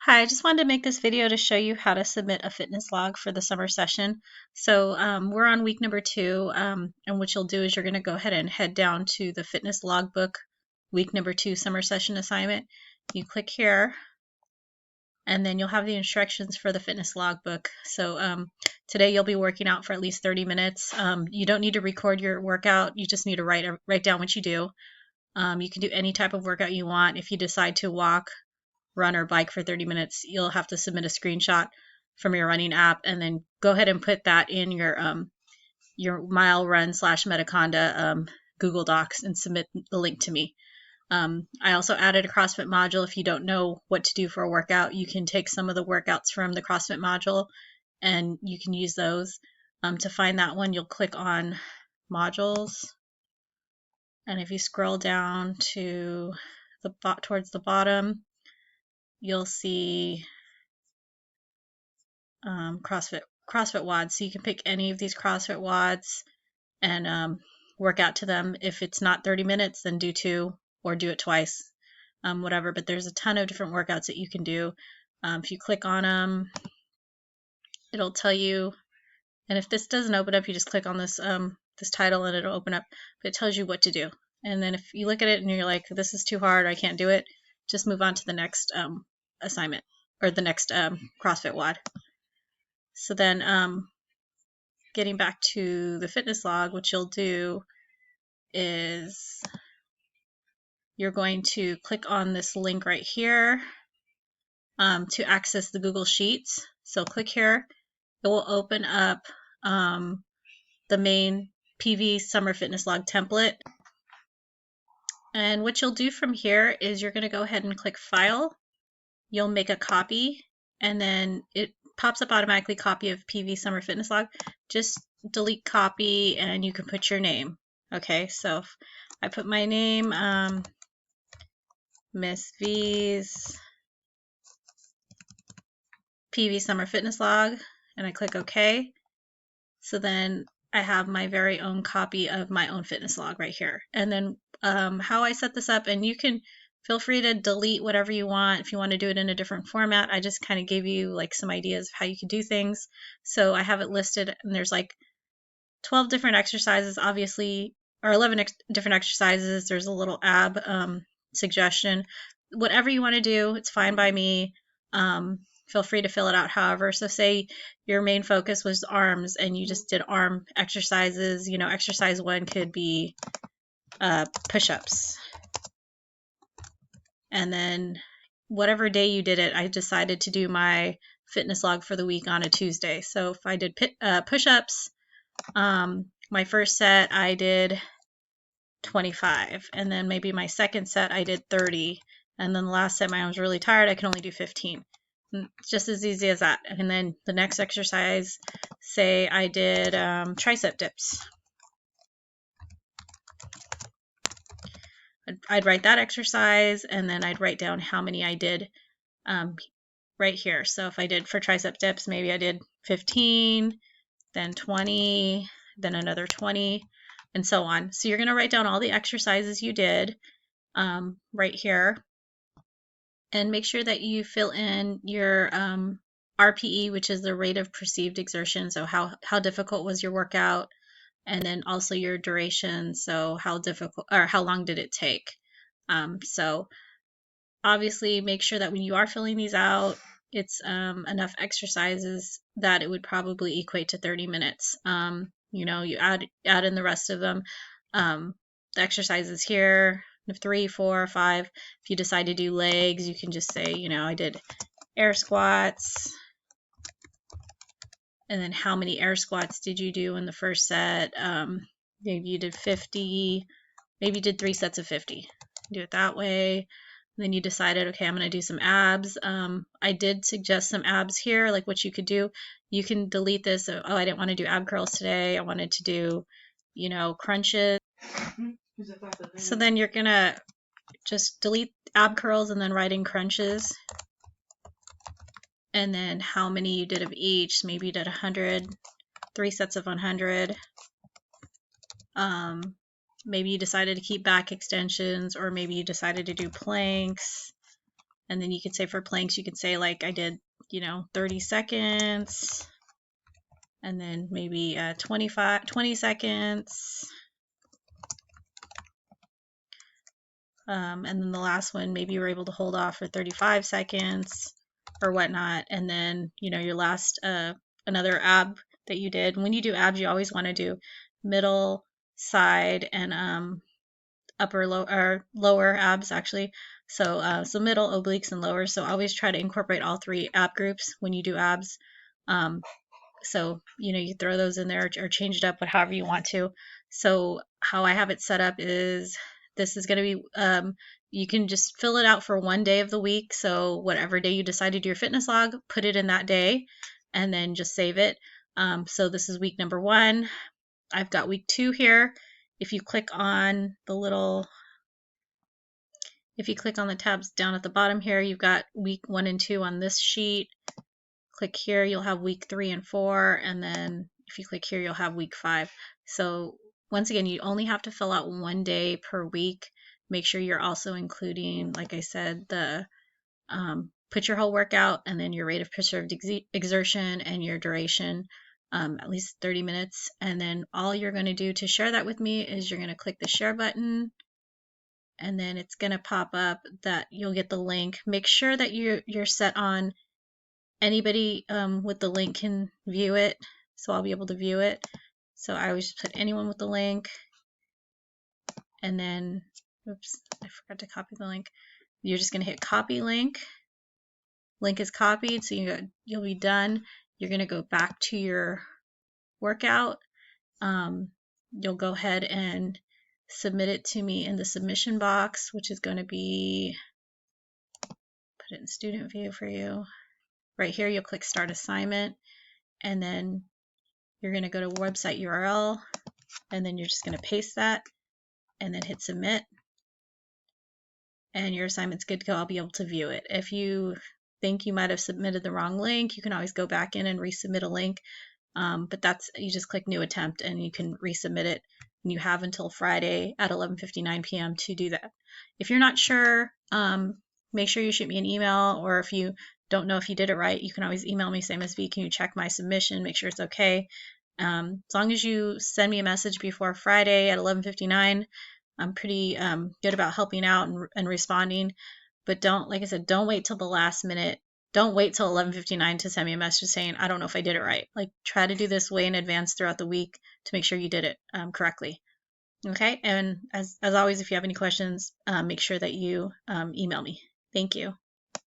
Hi, I just wanted to make this video to show you how to submit a fitness log for the summer session. So we're on week number 2, and what you'll do is you're going to go ahead and head down to the fitness logbook week number 2 summer session assignment. You click here, and then you'll have the instructions for the fitness logbook. So today you'll be working out for at least 30 minutes. You don't need to record your workout. You just need to write down what you do. You can do any type of workout you want. If you decide to walk, run, or bike for 30 minutes, you'll have to submit a screenshot from your running app and then go ahead and put that in your mile run / Metaconda Google Docs and submit the link to me. I also added a CrossFit module. If you don't know what to do for a workout, you can take some of the workouts from the CrossFit module and you can use those. To find that one, you'll click on modules, and if you scroll down to towards the bottom, you'll see CrossFit WODs. So you can pick any of these CrossFit WODs and work out to them. If it's not 30 minutes, then do 2 or do it twice, whatever. But there's a ton of different workouts that you can do. If you click on them, it'll tell you. And if this doesn't open up, you just click on this this title and it'll open up. But it tells you what to do. And then if you look at it and you're like, this is too hard, I can't do it, just move on to the next assignment or the next CrossFit WOD. So then getting back to the fitness log, what you'll do is you're going to click on this link right here to access the Google Sheets. So click here. It will open up the main PV Summer Fitness Log template. And what you'll do from here is you're going to go ahead and click File. You'll make a copy, and then it pops up automatically copy of PV Summer Fitness Log. Just delete copy and you can put your name. Okay, so if I put my name, Miss V's PV Summer Fitness Log, and I click OK. So then I have my very own copy of my own fitness log right here. And then how I set this up, and you can feel free to delete whatever you want if you want to do it in a different format. I just kind of gave you like some ideas of how you could do things. So I have it listed, and there's like 12 different exercises, obviously, or 11 different exercises. There's a little ab suggestion. Whatever you want to do, it's fine by me. Feel free to fill it out however. So say your main focus was arms and you just did arm exercises. You know, exercise 1 could be push-ups. And then whatever day you did it, I decided to do my fitness log for the week on a Tuesday. So if I did push-ups, my first set I did 25, and then maybe my second set I did 30, and then the last set, I was really tired, I could only do 15. Just as easy as that. And then the next exercise, say I did tricep dips. I'd write that exercise, and then I'd write down how many I did right here. So if I did for tricep dips, maybe I did 15, then 20, then another 20, and so on. So you're going to write down all the exercises you did right here, and make sure that you fill in your RPE, which is the rate of perceived exertion. So how difficult was your workout, and then also your duration. So how difficult or how long did it take? So obviously make sure that when you are filling these out, it's enough exercises that it would probably equate to 30 minutes. You know, you add in the rest of them. The exercises here, 3, 4, 5. If you decide to do legs, you can just say, you know, I did air squats. And then how many air squats did you do in the first set? Maybe you did 50. Maybe you did 3 sets of 50. Do it that way. And then you decided, okay, I'm going to do some abs. I did suggest some abs here, like what you could do. You can delete this. Oh, I didn't want to do ab curls today. I wanted to do, you know, crunches. So then you're going to just delete ab curls and then write in crunches. And then how many you did of each. Maybe you did 100, 3 sets of 100. Maybe you decided to keep back extensions, or maybe you decided to do planks. And then you can say for planks, you can say like I did, 30 seconds, and then maybe 20 seconds. And then the last one, maybe you were able to hold off for 35 seconds or whatnot. And then, your last, another ab that you did. When you do abs, you always want to do middle, side, and upper, lower abs actually. So, so middle, obliques, and lower. So always try to incorporate all 3 ab groups when you do abs. So, you throw those in there or change it up, but however you want to. So how I have it set up is this is going to be, you can just fill it out for one day of the week. So whatever day you decide to do your fitness log, put it in that day and then just save it. So this is week number 1. I've got week 2 here. If you click on the tabs down at the bottom here, you've got week 1 and 2 on this sheet. Click here, you'll have week 3 and 4, and then if you click here, you'll have week 5. So once again, you only have to fill out one day per week. Make sure you're also including, like I said, the put your whole workout and then your rate of preserved exertion and your duration, at least 30 minutes. And then all you're going to do to share that with me is you're going to click the share button, and then it's going to pop up that you'll get the link. Make sure that you're set on anybody with the link can view it, so I'll be able to view it. So I always put anyone with the link, and then, oops, I forgot to copy the link. You're just going to hit copy link. Link is copied, so you'll be done. You're going to go back to your workout. You'll go ahead and submit it to me in the submission box, which is going to be, put it in student view for you. Right here, you'll click start assignment, and then you're going to go to website URL, and then you're just going to paste that and then hit submit, and your assignment's good to go. I'll be able to view it. If you think you might have submitted the wrong link, you can always go back in and resubmit a link, but you just click new attempt and you can resubmit it, and you have until Friday at 11:59 p.m. to do that. If you're not sure, make sure you shoot me an email, or if you don't know if you did it right, you can always email me, Sam SV, can you check my submission, make sure it's okay. As long as you send me a message before Friday at 11:59, I'm pretty good about helping out and responding. But like I said, don't wait till the last minute. Don't wait till 11:59 to send me a message saying, I don't know if I did it right. Like, try to do this way in advance throughout the week to make sure you did it correctly. Okay, and as always, if you have any questions, make sure that you email me. Thank you.